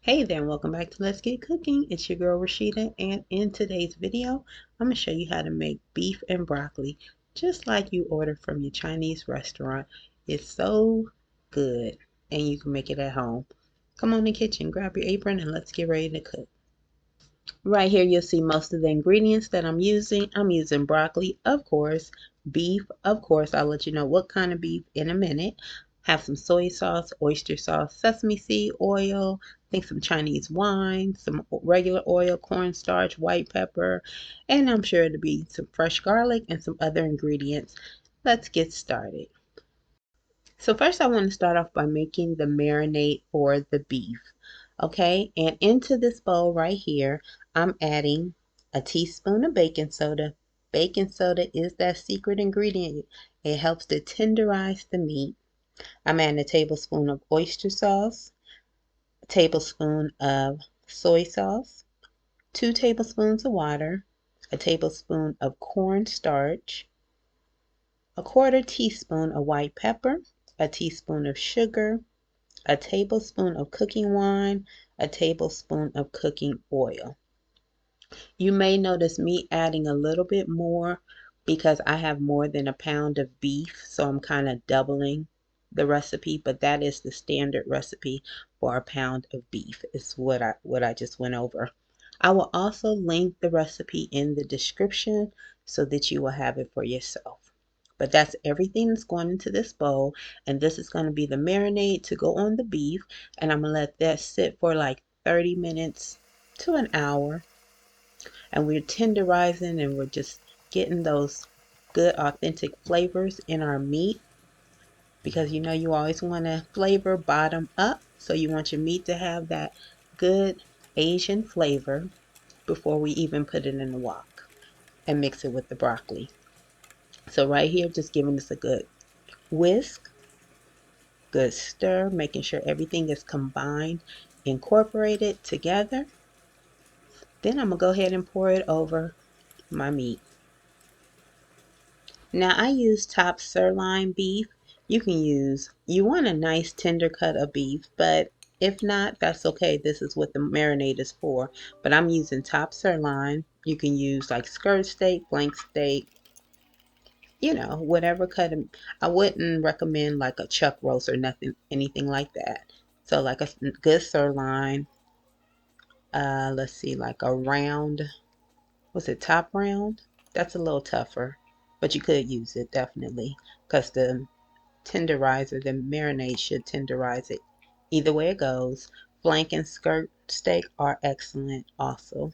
Hey there and welcome back to Let's Get Cooking. It's your girl Rashida, and in today's video I'm going to show you how to make beef and broccoli just like you order from your Chinese restaurant. It's so good and you can make it at home. Come on in the kitchen, grab your apron, and let's get ready to cook. Right here you'll see most of the ingredients that I'm using. I'm using broccoli, of course, beef, of course. I'll let you know what kind of beef in a minute. Have some soy sauce, oyster sauce, sesame seed oil, I think some Chinese wine, some regular oil, cornstarch, white pepper, and I'm sure to be some fresh garlic and some other ingredients. Let's get started. So first I want to start off by making the marinade for the beef. Okay, and into this bowl right here, I'm adding a teaspoon of baking soda. Baking soda is that secret ingredient. It helps to tenderize the meat. I'm adding a tablespoon of oyster sauce, a tablespoon of soy sauce, 2 tablespoons of water, a tablespoon of cornstarch, a quarter teaspoon of white pepper, a teaspoon of sugar, a tablespoon of cooking wine, a tablespoon of cooking oil. You may notice me adding a little bit more because I have more than a pound of beef, so I'm kind of doubling the recipe, but that is the standard recipe for a pound of beef. Is what I just went over. I will also link the recipe in the description so that you will have it for yourself. But that's everything that's going into this bowl, and this is going to be the marinade to go on the beef, and I'm going to let that sit for like 30 minutes to an hour, and we're tenderizing and we're just getting those good authentic flavors in our meat, because you know you always want to flavor bottom up, so you want your meat to have that good Asian flavor before we even put it in the wok and mix it with the broccoli. So right here, just giving this a good whisk, good stir, making sure everything is combined, incorporated together. Then I'm gonna go ahead and pour it over my meat. Now I use top sirloin beef. You want a nice tender cut of beef, but if not, that's okay. This is what the marinade is for. But I'm using top sirloin. You can use like skirt steak, flank steak, whatever cut. I wouldn't recommend like a chuck roast or nothing, anything like that. So like a good sirloin. Let's see, like a round. Was it top round? That's a little tougher, but you could use it definitely, because the marinade should tenderize it. Either way it goes, flank and skirt steak are excellent also.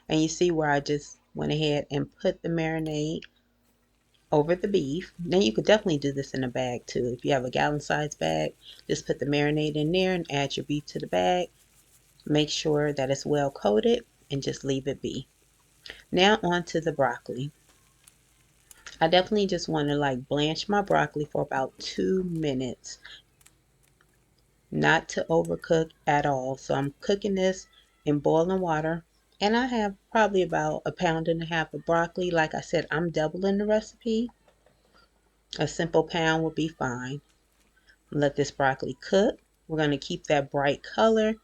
And you see where I just went ahead and put the marinade over the beef. Now you could definitely do this in a bag too. If you have a gallon size bag, just put the marinade in there and add your beef to the bag. Make sure that it's well coated and just leave it be. Now on to the broccoli. I definitely just want to like blanch my broccoli for about 2 minutes. Not to overcook at all. So I'm cooking this in boiling water, and I have probably about 1.5 pounds of broccoli. Like I said, I'm doubling the recipe. A simple pound would be fine. Let this broccoli cook. We're going to keep that bright color.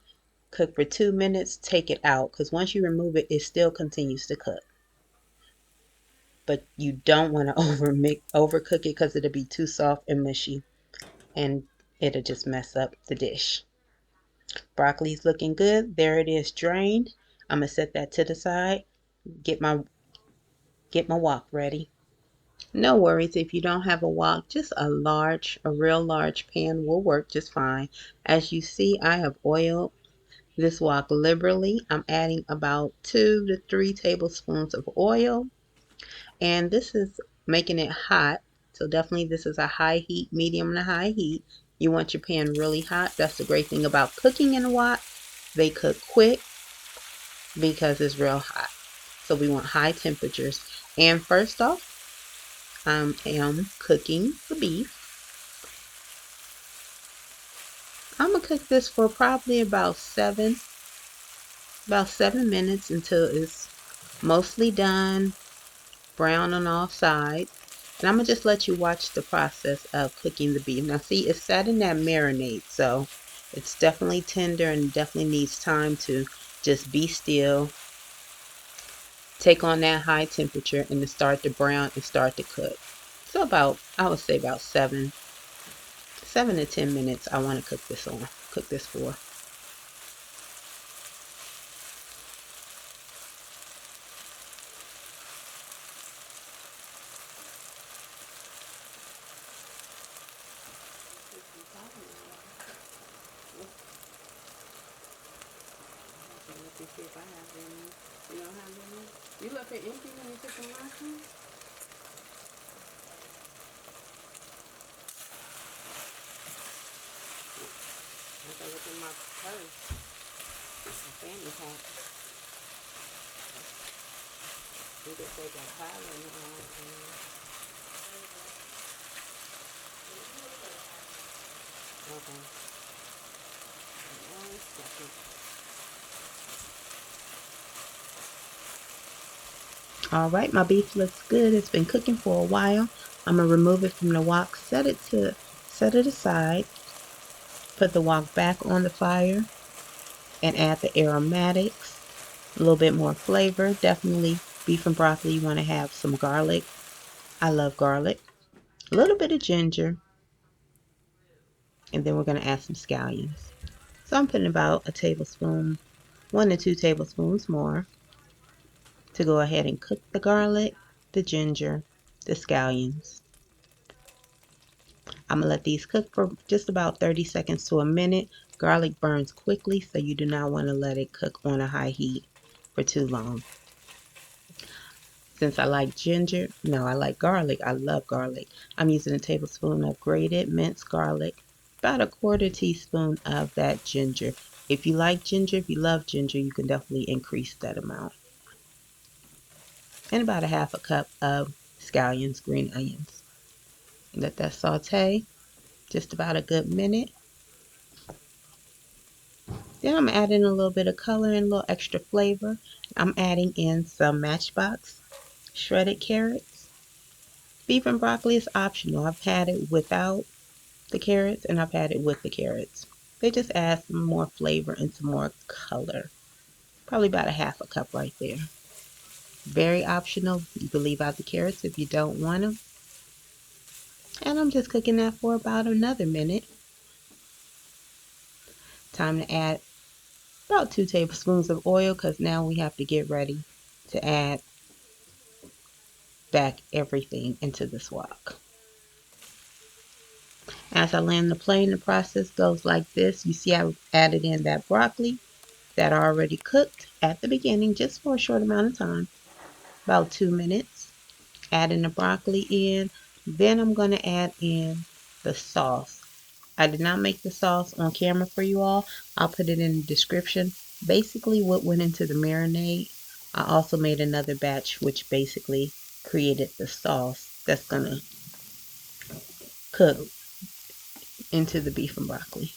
Cook for 2 minutes, take it out, because once you remove it, it still continues to cook. But you don't want to overcook it, because it'll be too soft and mushy, and it'll just mess up the dish. Broccoli's looking good. There it is, drained. I'm gonna set that to the side. Get my wok ready. No worries if you don't have a wok, just a real large pan will work just fine. As you see, I have oiled this wok liberally. I'm adding about 2 to 3 tablespoons of oil, and this is making it hot. So definitely this is a high heat, medium to high heat. You want your pan really hot. That's the great thing about cooking in a wok. They cook quick because it's real hot. So we want high temperatures. And first off, I am cooking the beef. I'm gonna cook this for probably about 7 minutes until it's mostly done, brown on all sides. And I'm gonna just let you watch the process of cooking the beef. Now see, it's sat in that marinade, so It's definitely tender and definitely needs time to just be still, take on that high temperature, and to start to brown and start to cook. So about, I would say about 7 to 10 minutes I want to cook this for. Let me see if I have any. You don't have any? You left it empty when you took them last time? I can look in my purse. My family pack. We could take a pile of them. Okay. One second. All right, my beef looks good. It's been cooking for a while. I'm gonna remove it from the wok, set it aside, put the wok back on the fire, and add the aromatics, a little bit more flavor. Definitely beef and broccoli, you want to have some garlic. I love garlic. A little bit of ginger, and then we're going to add some scallions. So I'm putting about a tablespoon, 1 to 2 tablespoons more to go ahead and cook the garlic, the ginger, the scallions. I'm going to let these cook for just about 30 seconds to a minute. Garlic burns quickly, so you do not want to let it cook on a high heat for too long. Since I like ginger, no, I like garlic. I love garlic. I'm using a tablespoon of grated minced garlic, about a 1/4 teaspoon of that ginger. If you like ginger, if you love ginger, you can definitely increase that amount. And about a 1/2 cup of scallions, green onions. Let that saute just about a good minute. Then I'm adding a little bit of color and a little extra flavor. I'm adding in some Matchbox shredded carrots. Beef and broccoli is optional. I've had it without the carrots and I've had it with the carrots. They just add some more flavor and some more color. Probably about a 1/2 cup right there. Very optional. You can leave out the carrots if you don't want them. And I'm just cooking that for about another minute. Time to add about 2 tablespoons of oil because now we have to get ready to add back everything into this wok. As I land the plane, the process goes like this. You see I added in that broccoli that I already cooked at the beginning just for a short amount of time, about 2 minutes. Adding the broccoli in. Then I'm going to add in the sauce. I did not make the sauce on camera for you all. I'll put it in the description. Basically what went into the marinade. I also made another batch which basically created the sauce that's going to cook into the beef and broccoli.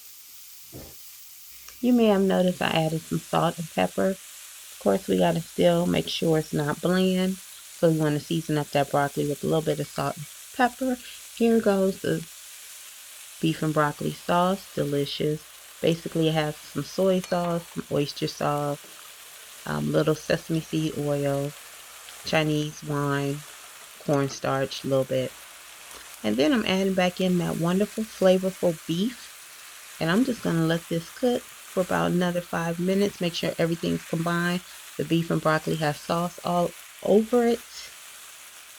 You may have noticed I added some salt and pepper. Of course, we got to still make sure it's not bland. So we want to season up that broccoli with a little bit of salt and pepper. Here goes the beef and broccoli sauce. Delicious. Basically, it has some soy sauce, some oyster sauce, little sesame seed oil, Chinese wine, cornstarch, a little bit. And then I'm adding back in that wonderful, flavorful beef. And I'm just going to let this cook for about another 5 minutes. Make sure everything's combined. The beef and broccoli has sauce all over it.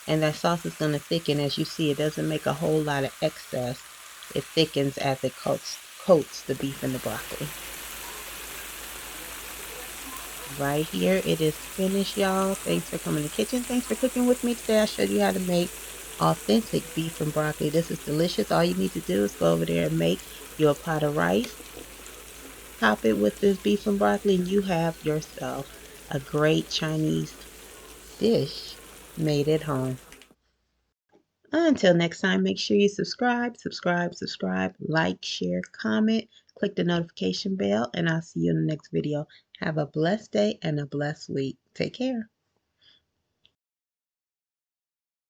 And that sauce is going to thicken. As you see, it doesn't make a whole lot of excess. It thickens as it coats the beef and the broccoli. Right here, it is finished, y'all. Thanks for coming to the kitchen. Thanks for cooking with me today. I showed you how to make authentic beef and broccoli. This is delicious. All you need to do is go over there and make your pot of rice. Top it with this beef and broccoli, and you have yourself a great Chinese dish made at home. Until next time, make sure you subscribe, like, share, comment, click the notification bell, and I'll see you in the next video. Have a blessed day and a blessed week. Take care.